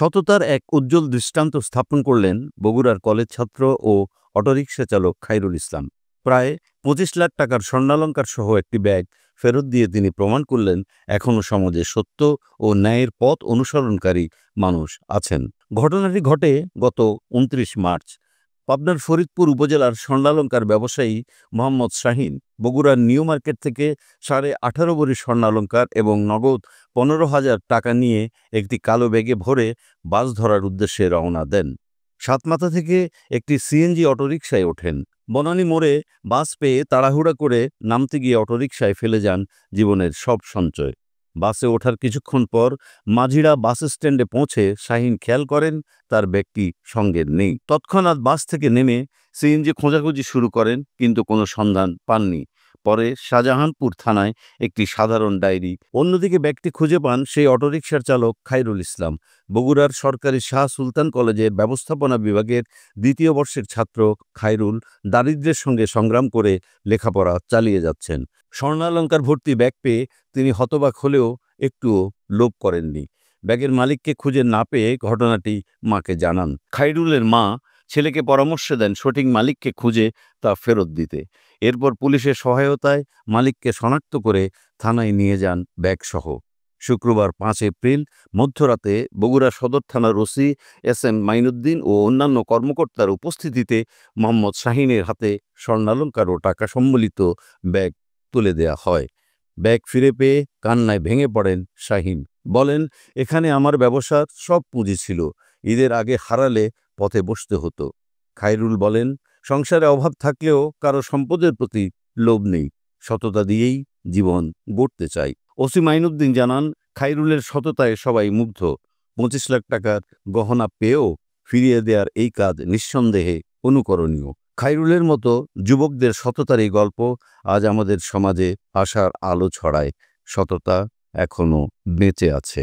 সততার এক উজ্জ্বল দৃষ্টান্ত স্থাপন করলেন বগুড়ার কলেজ ছাত্র ও অটোরিকশা চালক খাইরুল ইসলাম। প্রায় ২৫ লাখ টাকার স্বর্ণালংকার সহ একটি ব্যাগ ফেরত দিয়ে তিনি প্রমাণ করলেন এখনও সমাজে সত্য ও ন্যায়ের পথ অনুসরণকারী মানুষ আছেন। ঘটনাটি ঘটে গত ২৯ মার্চ। পাবনার ফরিদপুর উপজেলার স্বর্ণালংকার ব্যবসায়ী মোহাম্মদ শাহীন বগুড়ার নিউ মার্কেট থেকে ১৮.৫ ভরি স্বর্ণালংকার এবং নগদ ১৫,০০০ টাকা নিয়ে একটি কালো ব্যাগে ভরে বাস ধরার উদ্দেশ্যে রওনা দেন। সাতমাথা থেকে একটি সিএনজি অটোরিকশায় ওঠেন। বনানী মোড়ে বাস পেয়ে তাড়াহুড়া করে নামতে গিয়ে অটোরিকশায় ফেলে যান জীবনের সব সঞ্চয়। বাসে ওঠার কিছুক্ষণ পর মাঝিরা বাস স্ট্যান্ডে পৌঁছে শাহীন খেয়াল করেন তার ব্যাগটি সঙ্গে নেই। তৎক্ষণাৎ বাস থেকে নেমে সিএনজি খোঁজাখুঁজি শুরু করেন, কিন্তু কোনো সন্ধান পাননি। পরে শাহজাহানপুর থানায় একটি সাধারণ ডায়েরি। অন্যদিকে ব্যাগটি খুঁজে পান সেই অটোরিকশার চালক খাইরুল ইসলাম। বগুড়ার সরকারি শাহ সুলতান কলেজের ব্যবস্থাপনা বিভাগের ২য় বর্ষের ছাত্র খাইরুল দারিদ্র্যের সঙ্গে সংগ্রাম করে লেখাপড়া চালিয়ে যাচ্ছেন। স্বর্ণালংকার ভর্তি ব্যাগ পেয়ে তিনি হতবাক হলেও একটুও লোভ করেননি। ব্যাগের মালিককে খুঁজে না পেয়ে ঘটনাটি মাকে জানান। খাইরুলের মা ছেলেকে পরামর্শ দেন সঠিক মালিককে খুঁজে তা ফেরত দিতে। এরপর পুলিশের সহায়তায় মালিককে শনাক্ত করে থানায় নিয়ে যান ব্যাগসহ। শুক্রবার ৫ এপ্রিল মধ্যরাতে বগুড়া সদর থানার ওসি এস.এম. মাইনুদ্দিন ও অন্যান্য কর্মকর্তার উপস্থিতিতে মোহাম্মদ শাহীনের হাতে স্বর্ণালংকার ও টাকা সম্বলিত ব্যাগ তুলে দেয়া হয়। ব্যাগ ফিরে পেয়ে কান্নায় ভেঙে পড়েন শাহীন। বলেন, এখানে আমার ব্যবসার সব পুঁজি ছিল, ঈদের আগে হারালে পথে বসতে হতো। খাইরুল বলেন, সংসারে অভাব থাকলেও কারো সম্পদের প্রতি লোভ নেই, সততা দিয়েই জীবন গড়তে চাই। ওসি মাইনুদ্দিন জানান, খাইরুলের সততায় সবাই মুগ্ধ। ২৫ লাখ টাকার গহনা পেয়েও ফিরিয়ে দেওয়ার এই কাজ নিঃসন্দেহে অনুকরণীয়। খাইরুলের মতো যুবকদের সততার এই গল্প আজ আমাদের সমাজে আশার আলো ছড়ায়। সততা এখনো বেঁচে আছে।